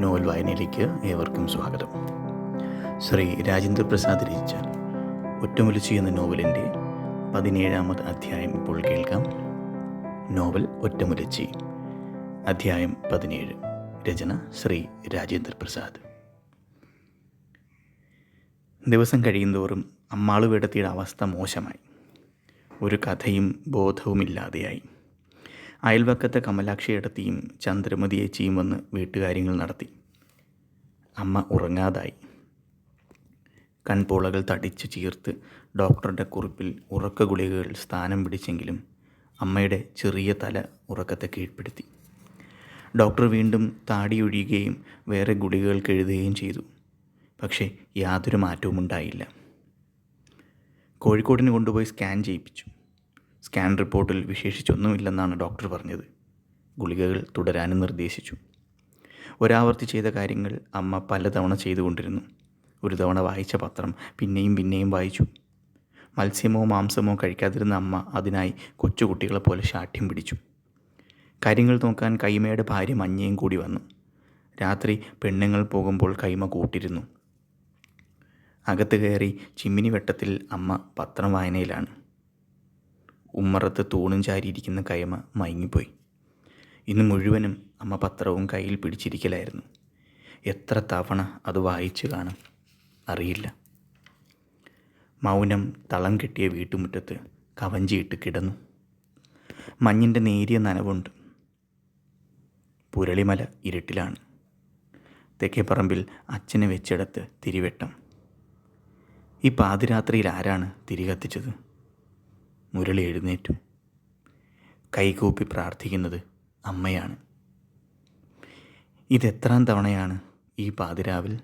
Novel വായനയിലേക്ക് ഏവർക്കും സ്വാഗതം. ശ്രീ രാജേന്ദ്ര പ്രസാദ് രചിച്ച ഒറ്റമുലച്ചി എന്ന നോവലിൻ്റെ 17-ാമത് അധ്യായം ഇപ്പോൾ കേൾക്കാം. നോവൽ ഒറ്റമുലച്ചി, അധ്യായം 17. രചന ശ്രീ രാജേന്ദ്ര പ്രസാദ്. ദിവസം കഴിയുന്തോറും അമ്മാളു വേടത്തിയുടെ അവസ്ഥ മോശമായി. ഒരു കഥയും ബോധവുമില്ലാതെയായി. അയൽവക്കത്തെ കമലാക്ഷിയേടത്തിയും ചന്ദ്രമതിയേച്ചിയും വന്ന് വീട്ടുകാര്യങ്ങൾ നടത്തി. അമ്മ ഉറങ്ങാതായി. കൺപോളകൾ തടിച്ച് ചീർത്ത് ഡോക്ടറുടെ കുറിപ്പിൽ ഉറക്ക ഗുളികകൾ സ്ഥാനം പിടിച്ചെങ്കിലും അമ്മയുടെ ചെറിയ തല ഉറക്കത്തെ കീഴ്പ്പെടുത്തി. ഡോക്ടർ വീണ്ടും താടിയൊഴിയുകയും വേറെ ഗുളികകൾക്ക് എഴുതുകയും ചെയ്തു. പക്ഷേ യാതൊരു മാറ്റവും ഉണ്ടായില്ല. കോഴിക്കോടിന് കൊണ്ടുപോയി സ്കാൻ ചെയ്യിപ്പിച്ചു. സ്കാൻ റിപ്പോർട്ടിൽ വിശേഷിച്ചൊന്നുമില്ലെന്നാണ് ഡോക്ടർ പറഞ്ഞത്. ഗുളികകൾ തുടരാനും നിർദ്ദേശിച്ചു. ഒരാവർത്തി ചെയ്ത കാര്യങ്ങൾ അമ്മ പലതവണ ചെയ്തുകൊണ്ടിരുന്നു. ഒരു തവണ വായിച്ച പത്രം പിന്നെയും വായിച്ചു. മത്സ്യമോ മാംസമോ കഴിക്കാതിരുന്ന അമ്മ അതിനായി കൊച്ചുകുട്ടികളെപ്പോലെ ശാഠ്യം പിടിച്ചു. കാര്യങ്ങൾ നോക്കാൻ കൈമയുടെ ഭാര്യ മഞ്ഞയും കൂടി വന്നു. രാത്രി പെണ്ണുങ്ങൾ പോകുമ്പോൾ കൈമ കൂട്ടിരുന്നു. അകത്ത് കയറി ചിമ്മിനി വെട്ടത്തിൽ അമ്മ പത്രം വായനയിലാണ്. ഉമ്മറത്ത് തൂണും ചാരിയിരിക്കുന്ന കൈമ മയങ്ങിപ്പോയി. ഇന്ന് മുഴുവനും അമ്മ പത്രവും കയ്യിൽ പിടിച്ചിരിക്കലായിരുന്നു. എത്ര തവണ അത് വായിച്ചു കാണും അറിയില്ല. മൗനം തളം കെട്ടിയ വീട്ടുമുറ്റത്ത് കവഞ്ചിയിട്ട് കിടന്നു. മഞ്ഞിൻ്റെ നേരിയ നനവുണ്ട്. പുരളിമല ഇരുട്ടിലാണ്. തെക്കേപ്പറമ്പിൽ അച്ഛനെ വെച്ചിടത്ത് തിരിവെട്ടം. ഈ പാതിരാത്രിയിൽ ആരാണ് തിരി കത്തിച്ചത്? മുരളി എഴുന്നേറ്റു. കൈകൂപ്പി പ്രാർത്ഥിക്കുന്നത് അമ്മയാണ്. ഇതെത്രാം തവണയാണ് ഈ പാതിരാവിൽ?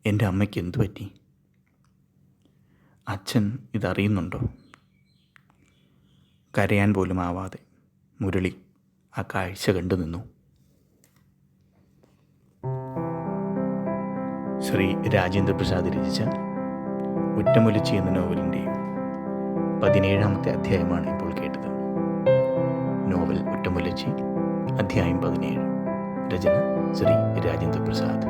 എൻ്റെ അമ്മയ്ക്ക് എന്തു പറ്റി? അച്ഛൻ ഇതറിയുന്നുണ്ടോ? കരയാൻ പോലും ആവാതെ മുരളി ആ കാഴ്ച കണ്ടു നിന്നു. ശ്രീ രാജേന്ദ്ര പ്രസാദ് രചിച്ച ഒറ്റമുലച്ചി എന്ന നോവലിൻ്റെ 17-ാമത്തെ അധ്യായമാണ് ഇപ്പോൾ കേട്ടത്. നോവൽ ഒറ്റമുലച്ചി, അധ്യായം 17. രചന ശ്രീ രാജേന്ദ്ര പ്രസാദ്.